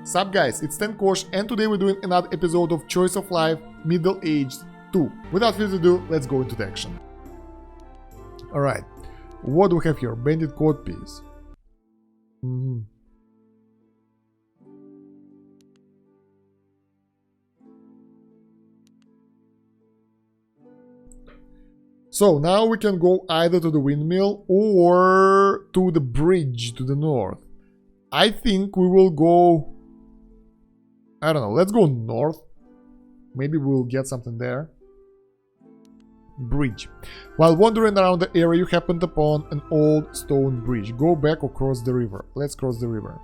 Sup guys, it's Kosh and today we're doing another episode of Choice of Life Middle Aged 2. Without further ado, let's go into the action. Alright, what do we have here? Bandit code piece. So now we can go either to the windmill or to the bridge to the north. I think we will go... I don't know, let's go north. Maybe we'll get something there. Bridge. While wandering around the area, you happened upon an old stone bridge. Go back or cross the river. Let's cross the river.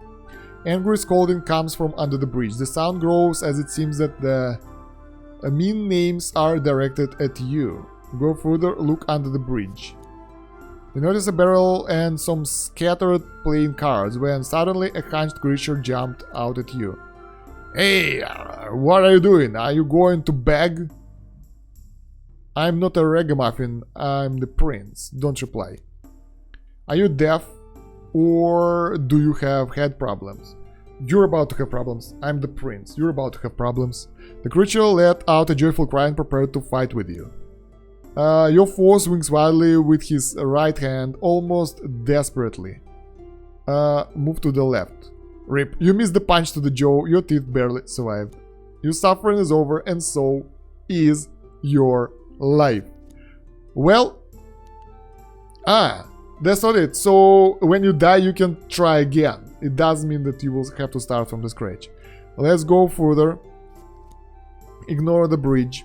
Angry scolding comes from under the bridge. The sound grows as it seems that the mean names are directed at you. Go further, look under the bridge. You notice a barrel and some scattered playing cards when suddenly a hunched creature jumped out at you. Hey, what are you doing? Are you going to beg? I'm not a ragamuffin, I'm the prince. Don't reply. Are you deaf? Or do you have head problems? You're about to have problems. I'm the prince. You're about to have problems. The creature let out a joyful cry and prepared to fight with you. Your foe swings wildly with his right hand, almost desperately. Move to the left. Rip. You missed the punch to the jaw, your teeth barely survived. Your suffering is over, and so is your life. Well, that's not it. So when you die, you can try again. It doesn't mean that you will have to start from the scratch. Let's go further. Ignore the bridge.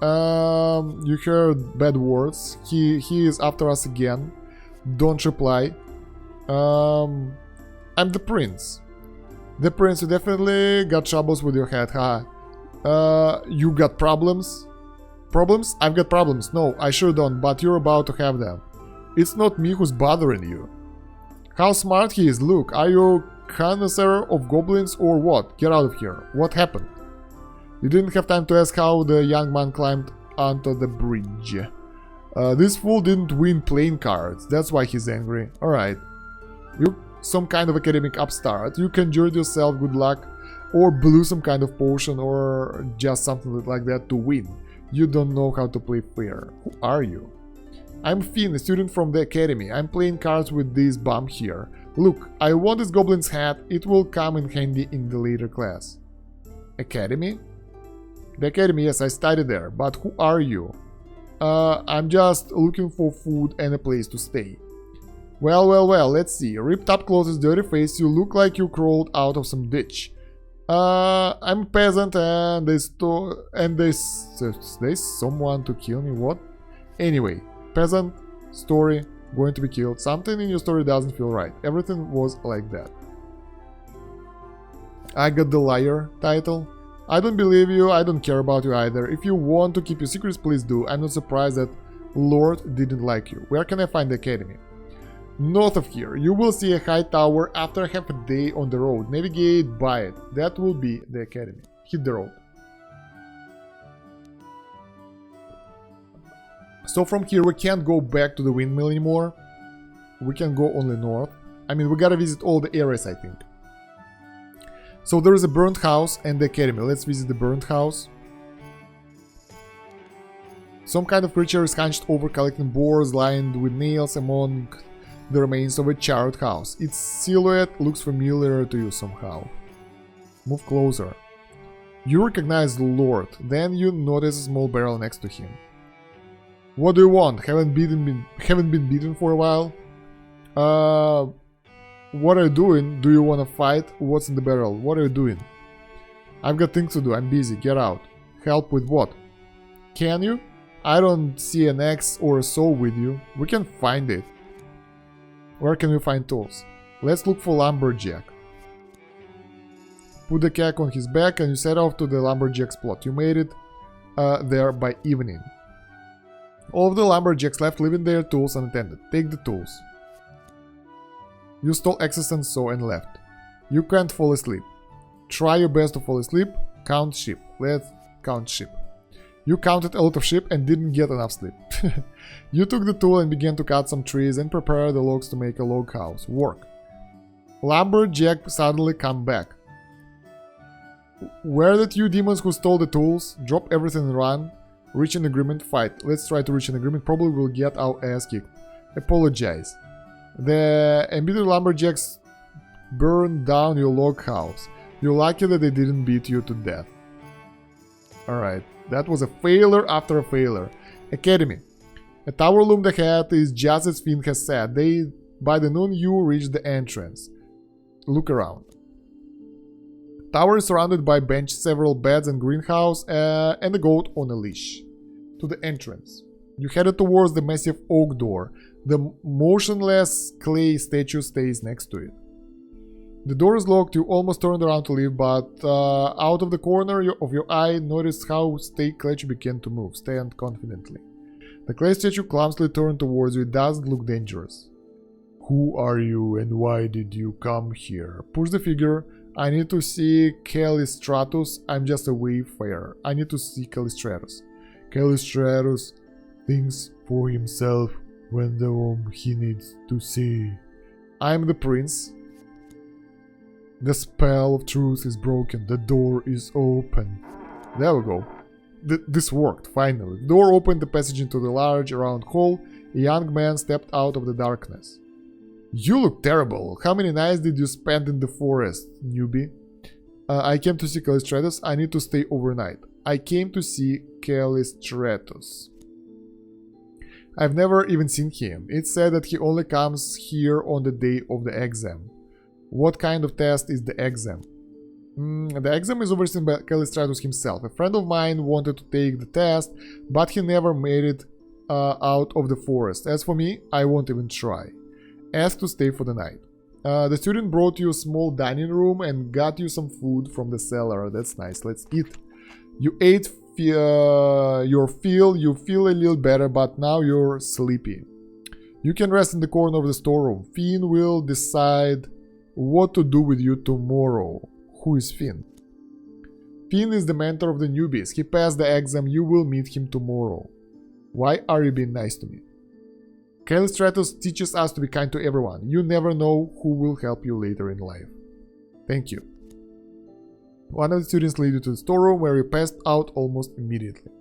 You heard bad words. He is after us again. Don't reply. I'm the prince. The prince, you definitely got troubles with your head, huh? You got problems? Problems? I've got problems. No, I sure don't, but you're about to have them. It's not me who's bothering you. How smart he is, look. Are you a connoisseur of goblins or what? Get out of here. What happened? You didn't have time to ask how the young man climbed onto the bridge. This fool didn't win playing cards. That's why he's angry. Alright. You're some kind of academic upstart. You conjured yourself good luck or blew some kind of potion or just something like that to win. You don't know how to play fair. Who are you? I'm Finn, a student from the academy. I'm playing cards with this bum here. Look, I want this goblin's hat. It will come in handy in the later class. Academy? The academy, yes, I studied there, but who are you? I'm just looking for food and a place to stay. Well, let's see. Ripped up clothes, dirty face, you look like you crawled out of some ditch. I'm a peasant and there's someone to kill me, what? Anyway, peasant, story, going to be killed. Something in your story doesn't feel right. Everything was like that. I got the liar title. I don't believe you, I don't care about you either. If you want to keep your secrets, please do. I'm not surprised that Lord didn't like you. Where can I find the academy? North of here. You will see a high tower after half a day on the road. Navigate by it. That will be the academy. Hit the road. So from here we can't go back to the windmill anymore. We can go only north. I mean, we gotta visit all the areas, I think. So there is a burnt house and the academy. Let's visit the burnt house. Some kind of creature is hunched over collecting boards lined with nails among the remains of a charred house. Its silhouette looks familiar to you somehow. Move closer. You recognize the Lord. Then you notice a small barrel next to him. What do you want? Haven't been beaten for a while? What are you doing? Do you want to fight? What's in the barrel? What are you doing? I've got things to do. I'm busy. Get out. Help with what? Can you? I don't see an axe or a saw with you. We can find it. Where can we find tools? Let's look for lumberjack. Put the cack on his back and you set off to the lumberjack's plot. You made it there by evening. All of the lumberjacks left leaving their tools unattended. Take the tools. You stole axes and saw and left. You can't fall asleep. Try your best to fall asleep. Count sheep. Let's count sheep. You counted a lot of sheep and didn't get enough sleep. You took the tool and began to cut some trees and prepare the logs to make a log house. Work. Lumberjack suddenly come back. Where the two demons who stole the tools? Drop everything and run. Reach an agreement, fight. Let's try to reach an agreement. Probably will get our ass kicked. Apologize. The embittered lumberjacks burned down your log house. You're lucky that they didn't beat you to death. Alright, that was a failure after a failure. Academy. A tower loomed ahead is just as Finn has said. By the noon you reach the entrance. Look around. Tower is surrounded by bench, several beds and greenhouse, and a goat on a leash. To the entrance. You headed towards the massive oak door. The motionless clay statue stays next to it. The door is locked. You almost turned around to leave, but out of the corner of your eye, noticed how the statue began to move. Stand confidently. The clay statue clumsily turned towards you. It doesn't look dangerous. Who are you and why did you come here? Push the figure. I need to see Callistratus. I'm just a wayfarer. I need to see Callistratus. Callistratus thinks for himself when the whom he needs to see. I'm the prince. The spell of truth is broken. The door is open. There we go. This worked, finally. The door opened the passage into the large, round hall. A young man stepped out of the darkness. You look terrible. How many nights did you spend in the forest, newbie? I came to see Callistratus. I need to stay overnight. I came to see Callistratus. I've never even seen him. It's said that he only comes here on the day of the exam. What kind of test is the exam? The exam is overseen by Callistratus himself. A friend of mine wanted to take the test, but he never made it out of the forest. As for me, I won't even try. Ask to stay for the night. The student brought you a small dining room and got you some food from the cellar. That's nice. Let's eat. You ate you feel a little better, but now you're sleepy. You can rest in the corner of the storeroom. Finn will decide what to do with you tomorrow. Who is Finn? Finn is the mentor of the newbies. He passed the exam. You will meet him tomorrow. Why are you being nice to me? Callistratus teaches us to be kind to everyone. You never know who will help you later in life. Thank you. One of the students led you to the storeroom where you passed out almost immediately.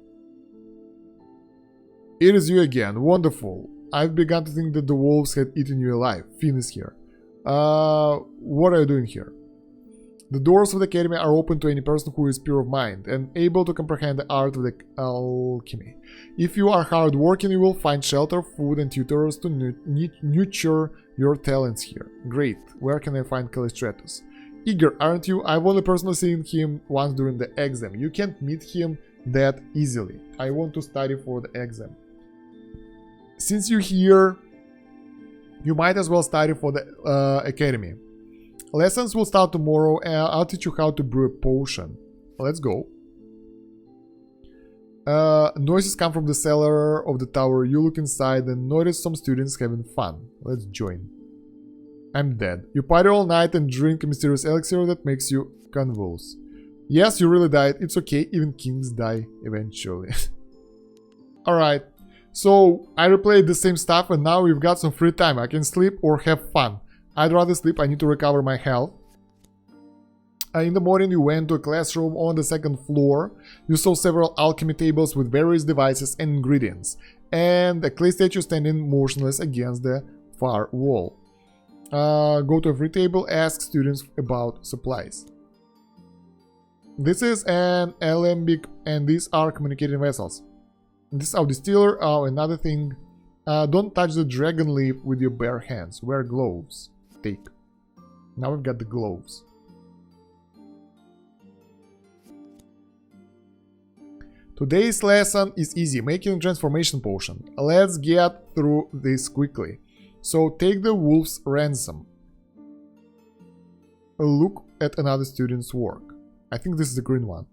It is you again. Wonderful. I've begun to think that the wolves had eaten you alive. Finn is here. What are you doing here? The doors of the academy are open to any person who is pure of mind and able to comprehend the art of the alchemy. If you are hardworking, you will find shelter, food, and tutors to nurture your talents here. Great. Where can I find Callistratus? Eager, aren't you? I've only personally seen him once during the exam. You can't meet him that easily. I want to study for the exam. Since you're here, you might as well study for the academy. Lessons will start tomorrow and I'll teach you how to brew a potion. Let's go. Noises come from the cellar of the tower. You look inside and notice some students having fun. Let's join. I'm dead. You party all night and drink a mysterious elixir that makes you convulse. Yes, you really died. It's okay. Even kings die eventually. Alright. So, I replayed the same stuff and now we've got some free time. I can sleep or have fun. I'd rather sleep. I need to recover my health. In the morning, you went to a classroom on the second floor. You saw several alchemy tables with various devices and ingredients, and a clay statue standing motionless against the far wall. Go to every table, ask students about supplies. This is an alembic, and these are communicating vessels. This is our distiller. Another thing, don't touch the dragon leaf with your bare hands. Wear gloves. Take. Now we've got the gloves. Today's lesson is easy, making a transformation potion. Let's get through this quickly. So take the wolf's ransom. Look at another student's work. I think this is the green one.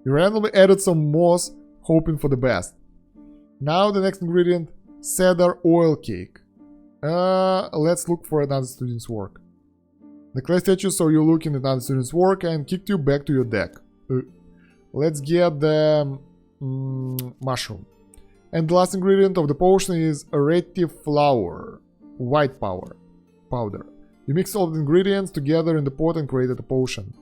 You randomly added some moss, hoping for the best. Now the next ingredient, cedar oil cake. Let's look for another student's work. The clay statue saw you looking at another student's work and kicked you back to your deck. Let's get the mushroom. And the last ingredient of the potion is retiflower, white powder. You mix all the ingredients together in the pot and created a potion.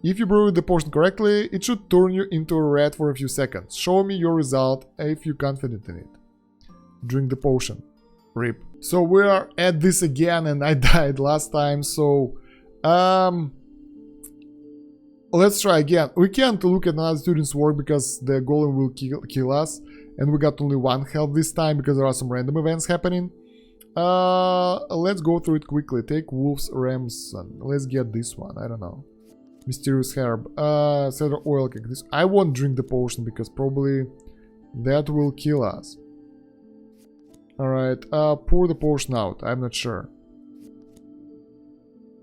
If you brew the potion correctly, it should turn you into a rat for a few seconds. Show me your result if you're confident in it. Drink the potion. RIP. So we are at this again, and I died last time, so let's try again. We can't look at another student's work because the golem will kill us, and we got only 1 health this time because there are some random events happening. Let's go through it quickly. Take Wolf's Ramson. Let's get this one. I don't know. Mysterious Herb. Cedar Oil Cake. This I won't drink the potion because probably that will kill us. Alright, pour the potion out. I'm not sure.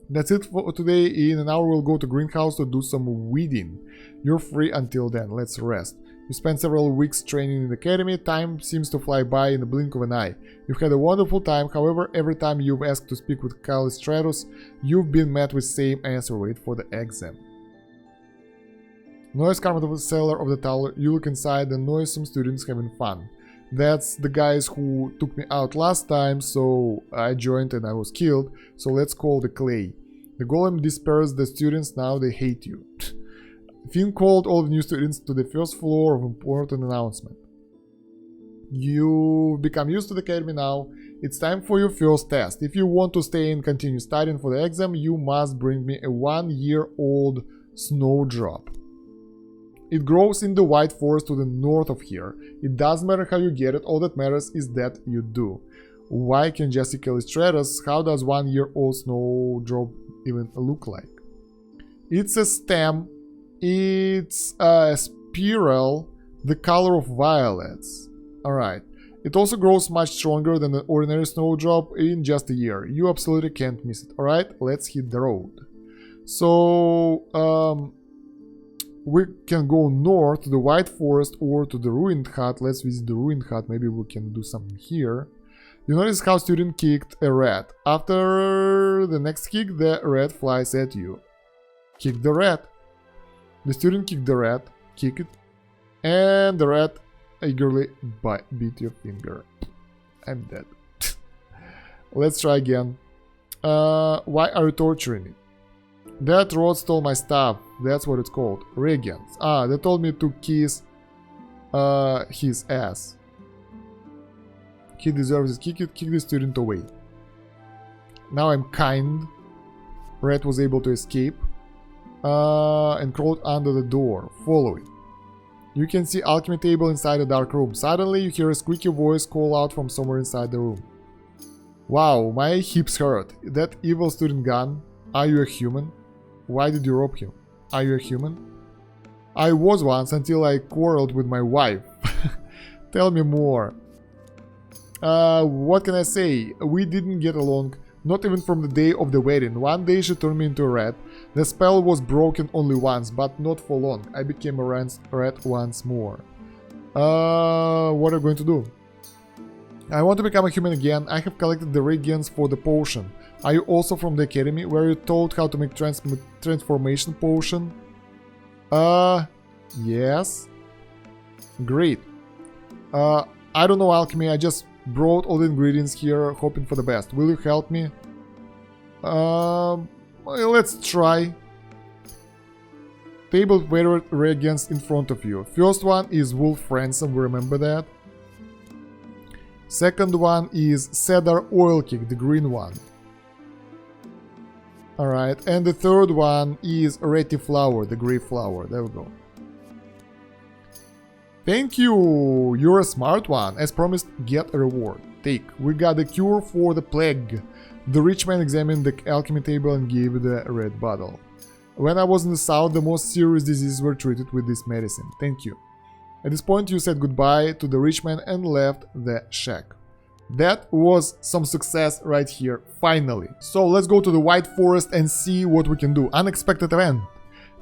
That's it for today. In an hour we'll go to greenhouse to do some weeding. You're free until then. Let's rest. You spent several weeks training in the academy. Time seems to fly by in the blink of an eye. You've had a wonderful time. However, every time you've asked to speak with Callistratus, you've been met with same answer. Wait for the exam. Noise coming from the cellar of the tower. You look inside. The noisome students having fun. That's the guys who took me out last time, so I joined and I was killed. So let's call the clay. The golem dispersed the students, now they hate you. Finn called all the new students to the first floor of important announcement. You've become used to the academy now. It's time for your first test. If you want to stay and continue studying for the exam, you must bring me a 1-year-old snowdrop. It grows in the white forest to the north of here. It doesn't matter how you get it, all that matters is that you do. Why can Jesse Callistratus? How does 1-year-old snowdrop even look like? It's a stem. It's a spiral, the color of violets. Alright. It also grows much stronger than an ordinary snowdrop in just a year. You absolutely can't miss it. Alright, let's hit the road. So, we can go north to the White Forest or to the Ruined Hut. Let's visit the Ruined Hut. Maybe we can do something here. You notice how student kicked a rat. After the next kick, the rat flies at you. Kick the rat. The student kicked the rat. Kick it. And the rat eagerly beat your finger. I'm dead. Let's try again. Why are you torturing me? That rod stole my stuff. That's what it's called. Regents. Ah, they told me to kiss his ass. He deserves it. Kick it. Kick the student away. Now I'm kind. Rat was able to escape. And crawled under the door. Follow it. You can see alchemy table inside a dark room. Suddenly you hear a squeaky voice call out from somewhere inside the room. Wow, my hips hurt. That evil student gone. Are you a human? Why did you rob him? Are you a human? I was once until I quarreled with my wife. Tell me more. What can I say? We didn't get along, not even from the day of the wedding. One day she turned me into a rat. The spell was broken only once, but not for long. I became a rat once more. What are you going to do? I want to become a human again. I have collected the reagents for the potion. Are you also from the academy? Were you told how to make transformation potion? Yes. Great. I don't know alchemy. I just brought all the ingredients here, hoping for the best. Will you help me? Let's try. Table with reagents in front of you. First one is wolf ransom. We remember that. Second one is cedar oil cake, the green one. Alright, and the third one is reti flower, the grey flower. There we go. Thank you! You're a smart one. As promised, get a reward. Take. We got a cure for the plague. The rich man examined the alchemy table and gave it a red bottle. When I was in the south, the most serious diseases were treated with this medicine. Thank you. At this point, you said goodbye to the rich man and left the shack. That was some success right here, finally. So let's go to the White Forest and see what we can do. Unexpected event.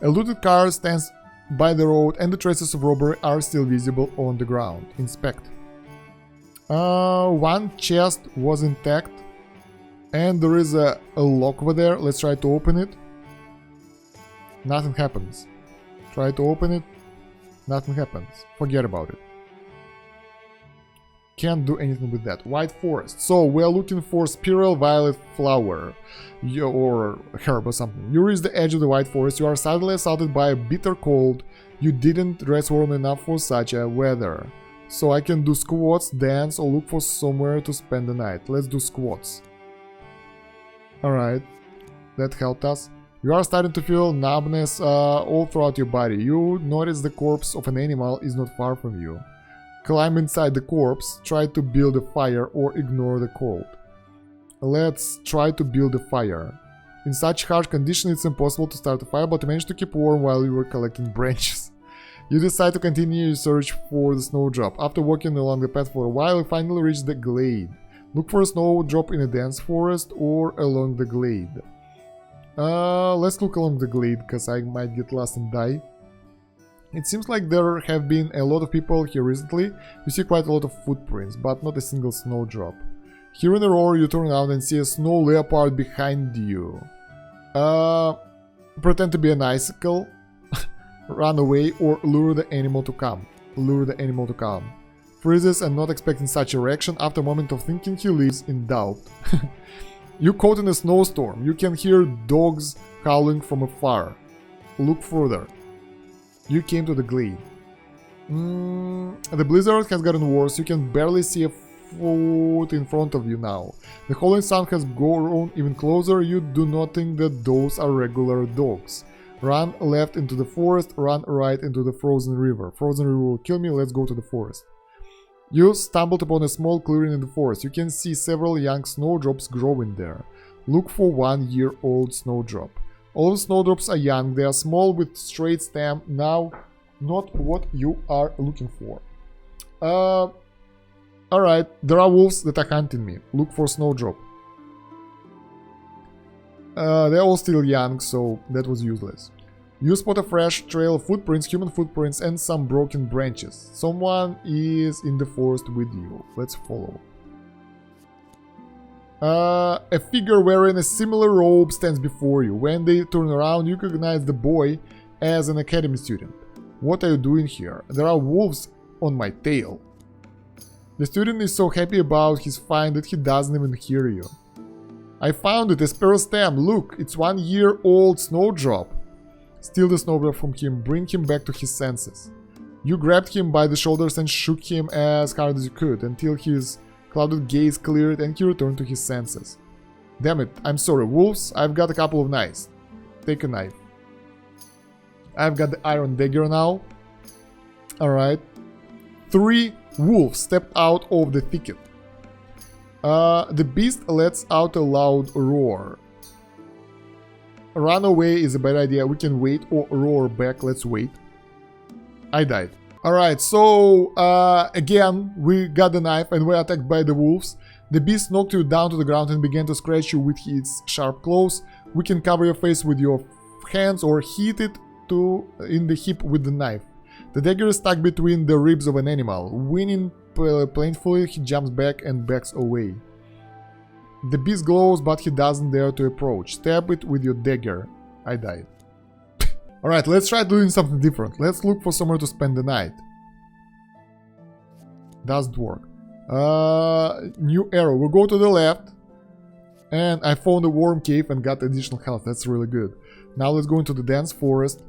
A looted car stands by the road and the traces of robbery are still visible on the ground. Inspect. One chest was intact and there is a lock over there. Let's try to open it. Nothing happens. Try to open it. Nothing happens. Forget about it. Can't do anything with that. White forest. So we're looking for spiral violet flower or herb or something. You reach the edge of the white forest. You are suddenly assaulted by a bitter cold. You didn't dress warm enough for such a weather. So I can do squats, dance, or look for somewhere to spend the night. Let's do squats. Alright. That helped us. You are starting to feel numbness all throughout your body. You notice the corpse of an animal is not far from you. Climb inside the corpse, try to build a fire or ignore the cold. Let's try to build a fire. In such harsh conditions it's impossible to start a fire, but you manage to keep warm while you were collecting branches. You decide to continue your search for the snowdrop. After walking along the path for a while, you finally reach the glade. Look for a snowdrop in a dense forest or along the glade. Let's look along the glade, because I might get lost and die. It seems like there have been a lot of people here recently. You see quite a lot of footprints, but not a single snowdrop. Here in a roar, you turn around and see a snow leopard behind you. Pretend to be an icicle, run away, or lure the animal to come. Lure the animal to come. Freezes and not expecting such a reaction. After a moment of thinking, he lives in doubt. You caught in a snowstorm. You can hear dogs howling from afar. Look further. You came to the glade. The blizzard has gotten worse. You can barely see a foot in front of you now. The howling sound has grown even closer. You do not think that those are regular dogs. Run left into the forest, run right into the frozen river. Frozen river will kill me, let's go to the forest. You stumbled upon a small clearing in the forest. You can see several young snowdrops growing there. Look for 1-year-old snowdrop. All the snowdrops are young, they are small with straight stem. Now, not what you are looking for. Alright, there are wolves that are hunting me. Look for snowdrop. They're all still young, so that was useless. You spot a fresh trail of footprints, human footprints, and some broken branches. Someone is in the forest with you. Let's follow. A figure wearing a similar robe stands before you. When they turn around, you recognize the boy as an academy student. What are you doing here? There are wolves on my tail. The student is so happy about his find that he doesn't even hear you. I found it, a spare stem. Look, it's 1-year-old snowdrop. Steal the snowdrop from him, bring him back to his senses. You grabbed him by the shoulders and shook him as hard as you could, until his clouded gaze cleared and he returned to his senses. Damn it, I'm sorry, wolves, I've got a couple of knives. Take a knife. I've got the iron dagger now. Alright. 3 wolves stepped out of the thicket. The beast lets out a loud roar. Run away is a bad idea. We can wait or roar back. Let's wait. I died. Alright, so again, we got the knife and we're attacked by the wolves. The beast knocked you down to the ground and began to scratch you with its sharp claws. We can cover your face with your hands or hit it in the hip with the knife. The dagger is stuck between the ribs of an animal. Winning painfully, he jumps back and backs away. The beast glows, but he doesn't dare to approach. Stab it with your dagger. I died. Alright, let's try doing something different. Let's look for somewhere to spend the night. Doesn't work. New arrow. We'll go to the left. And I found a worm cave and got additional health. That's really good. Now let's go into the dense forest.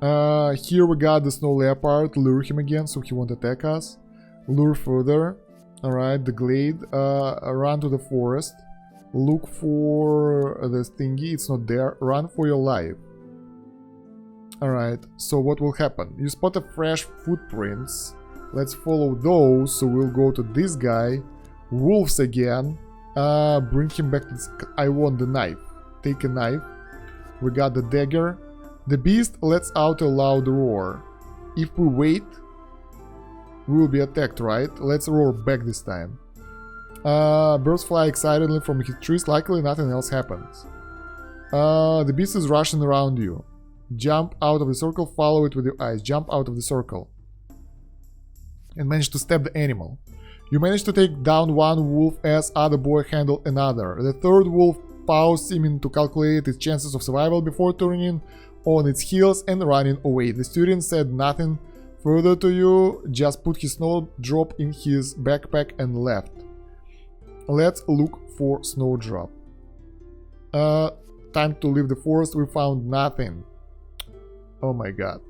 Here we got the snow leopard. Lure him again so he won't attack us. Lure further. Alright, the glade. Run to the forest. Look for this thingy. It's not there. Run for your life. Alright, so what will happen? You spot a fresh footprints. Let's follow those. So we'll go to this guy. Wolves again. Bring him back to this. I want the knife. Take a knife. We got the dagger. The beast lets out a loud roar. If we wait, we will be attacked, right? Let's roar back this time. Birds fly excitedly from his trees. Likely nothing else happens. The beast is rushing around you. Jump out of the circle, follow it with your eyes. Jump out of the circle. And manage to stab the animal. You manage to take down one wolf as other boy handled another. The third wolf paused, seeming to calculate its chances of survival before turning on its heels and running away. The student said nothing Further to you, just put his snowdrop in his backpack and left. Let's look for snowdrop. Time to leave the forest. We found nothing. Oh my god.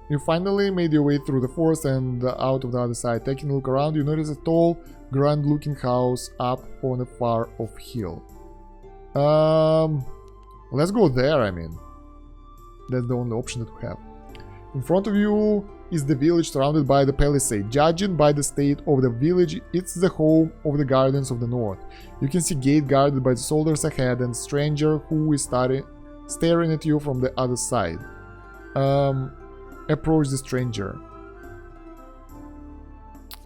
You finally made your way through the forest and out of the other side. Taking a look around, you notice a tall, grand-looking house up on a far-off hill. Let's go there, I mean. That's the only option that we have. In front of you is the village surrounded by the palisade. Judging by the state of the village, it's the home of the Guardians of the North. You can see gate guarded by the soldiers ahead and stranger who is staring at you from the other side. Approach the stranger.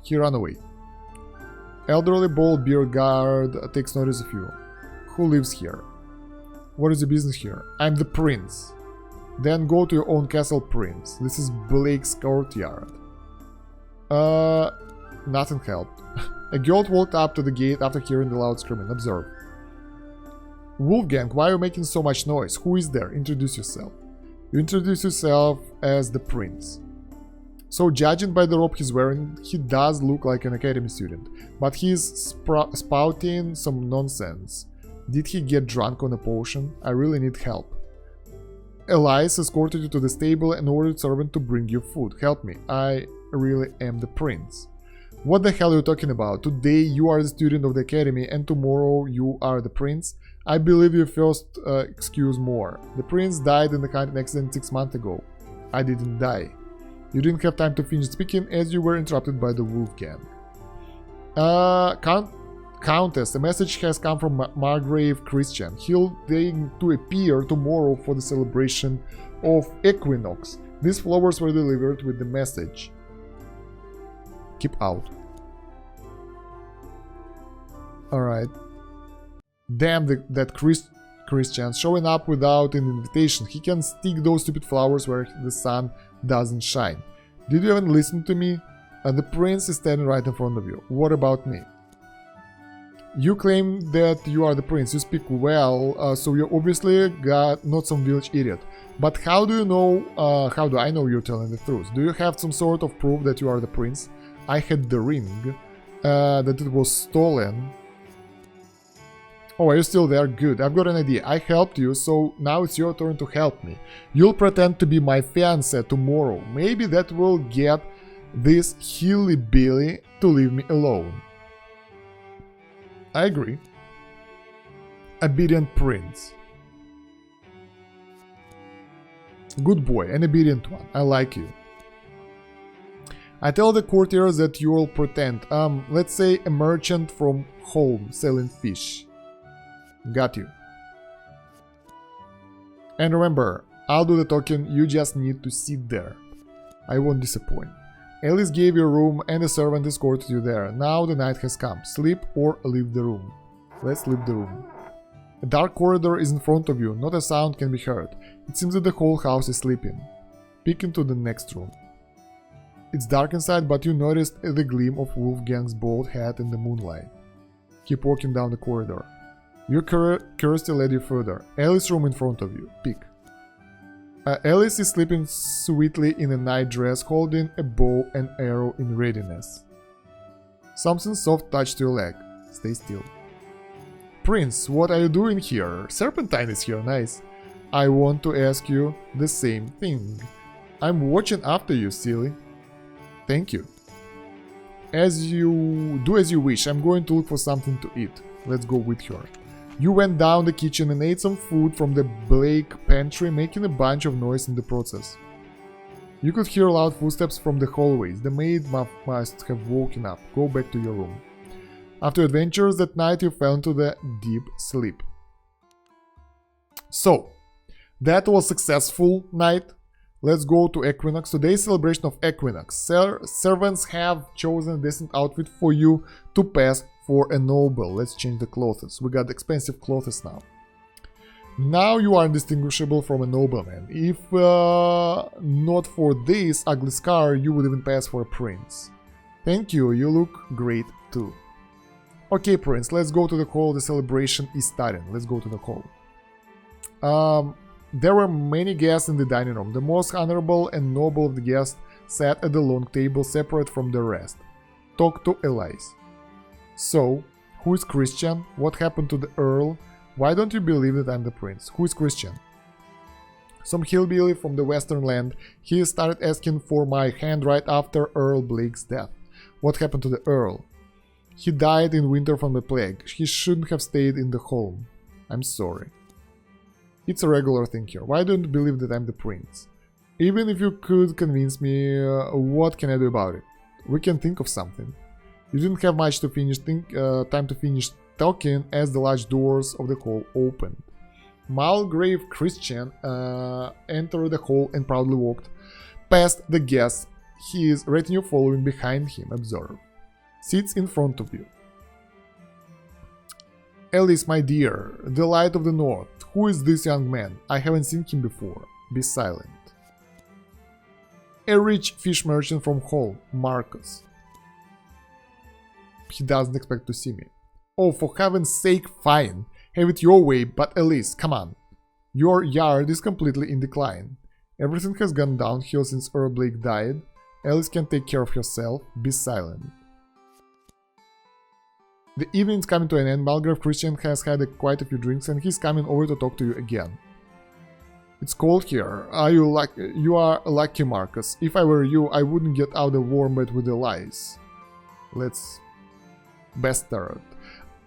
He ran away. Elderly bald beard guard takes notice of you. Who lives here? What is your business here? I'm the prince. Then go to your own castle, prince. This is Blake's courtyard. Nothing helped. A girl walked up to the gate after hearing the loud screaming. Observe. Wolfgang, why are you making so much noise? Who is there? Introduce yourself. You introduce yourself as the prince. So, judging by the robe he's wearing, he does look like an academy student, but he's spouting some nonsense. Did he get drunk on a potion? I really need help. Elias escorted you to the stable and ordered servant to bring you food. Help me, I really am the prince. What the hell are you talking about? Today you are the student of the academy and tomorrow you are the prince? I believe you first excuse more. The prince died in the car accident 6 months ago. I didn't die. You didn't have time to finish speaking as you were interrupted by the Wolfgang. Countess, a message has come from Margrave Christian. He'll deign to appear tomorrow for the celebration of Equinox. These flowers were delivered with the message. Keep out. Alright. Damn that Christian showing up without an invitation. He can stick those stupid flowers where the sun doesn't shine. Did you even listen to me? The prince is standing right in front of you. What about me? You claim that you are the prince. You speak well, so you're obviously not some village idiot. But how do you know? How do I know you're telling the truth? Do you have some sort of proof that you are the prince? I had the ring, that it was stolen. Oh, are you still there? Good. I've got an idea. I helped you, so now it's your turn to help me. You'll pretend to be my fiancé tomorrow. Maybe that will get this hilly-billy to leave me alone. I agree. Obedient prince. Good boy, an obedient one. I like you. I tell the courtiers that you'll pretend, let's say a merchant from home selling fish. Got you. And remember, I'll do the talking, you just need to sit there. I won't disappoint. Alice gave you a room and a servant escorted you there. Now the night has come. Sleep or leave the room. Let's leave the room. A dark corridor is in front of you. Not a sound can be heard. It seems that the whole house is sleeping. Peek into the next room. It's dark inside, but you noticed the gleam of Wolfgang's bald head in the moonlight. Keep walking down the corridor. Your curiosity led you further. Alice's room in front of you. Peek. Alice is sleeping sweetly in a night dress, holding a bow and arrow in readiness. Something soft touched your leg. Stay still. Prince, what are you doing here? Serpentine is here, nice. I want to ask you the same thing. I'm watching after you, silly. Thank you. As you wish. I'm going to look for something to eat. Let's go with her. You went down the kitchen and ate some food from the Blake pantry, making a bunch of noise in the process. You could hear loud footsteps from the hallways. The maid must have woken up. Go back to your room. After adventures that night, you fell into the deep sleep. So, that was a successful night. Let's go to Equinox. Today's celebration of Equinox. Servants have chosen a decent outfit for you to pass for a noble. Let's change the clothes. We got expensive clothes now. Now you are indistinguishable from a nobleman. If not for this ugly scar, you would even pass for a prince. Thank you, you look great too. Okay, prince, let's go to the hall. The celebration is starting. Let's go to the hall. There were many guests in the dining room. The most honorable and noble of the guests sat at the long table separate from the rest. Talk to Elise. So, who is Christian? What happened to the Earl? Why don't you believe that I'm the prince? Who is Christian? Some hillbilly from the western land. He started asking for my hand right after Earl Blake's death. What happened to the Earl? He died in winter from the plague. He shouldn't have stayed in the home. I'm sorry. It's a regular thing here. Why don't you believe that I'm the prince? Even if you could convince me, what can I do about it? We can think of something. You didn't have much to time to finish talking as the large doors of the hall opened. Mulgrave Christian entered the hall and proudly walked past the guests, his retinue following behind him. Observe. Sits in front of you. Elise, my dear, the light of the north. Who is this young man? I haven't seen him before. Be silent. A rich fish merchant from Hull, Marcus. He doesn't expect to see me. Oh, for heaven's sake, fine. Have it your way, but Elise, come on. Your yard is completely in decline. Everything has gone downhill since Earl Blake died. Elise can take care of herself. Be silent. The evening's coming to an end. Mulgrave Christian has had quite a few drinks and he's coming over to talk to you again. It's cold here. You are lucky, Marcus. If I were you, I wouldn't get out of warm bed with the lies. Let's bastard.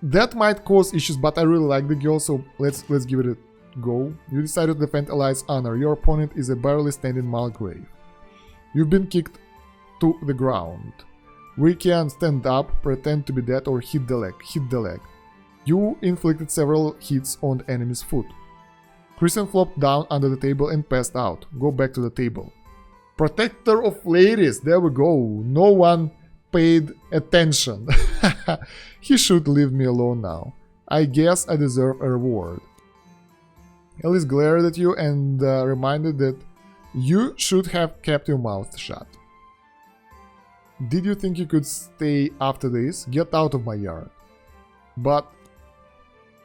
That might cause issues, but I really like the girl, so let's give it a go. You decided to defend Eli's honor. Your opponent is a barely standing Mulgrave. You've been kicked to the ground. We can stand up, pretend to be dead, or hit the leg. Hit the leg. You inflicted several hits on the enemy's foot. Christian flopped down under the table and passed out. Go back to the table. Protector of ladies. There we go. No one paid attention. He should leave me alone now. I guess I deserve a reward. Elise glared at you and reminded that you should have kept your mouth shut. Did you think you could stay after this? Get out of my yard. But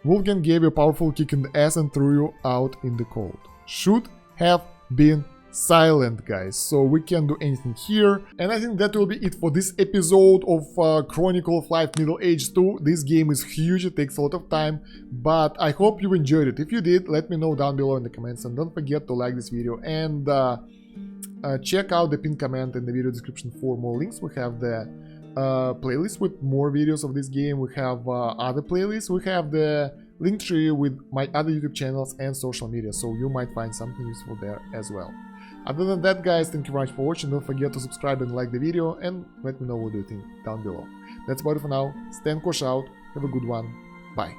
Wolfgang gave you a powerful kick in the ass and threw you out in the cold. Should have been silent, guys, so we can't do anything here. And I think that will be it for this episode of Chronicle of Life Middle Age 2. This game is huge, it takes a lot of time, but I hope you enjoyed it. If you did, let me know down below in the comments, and don't forget to like this video and check out the pinned comment in the video description for more links. We have the playlist with more videos of this game, we have other playlists, we have the link tree with my other YouTube channels and social media, so you might find something useful there as well. Other than that, guys, thank you very much for watching. Don't forget to subscribe and like the video, and let me know what you think down below. That's about it for now. Stan Kosh out. Have a good one. Bye.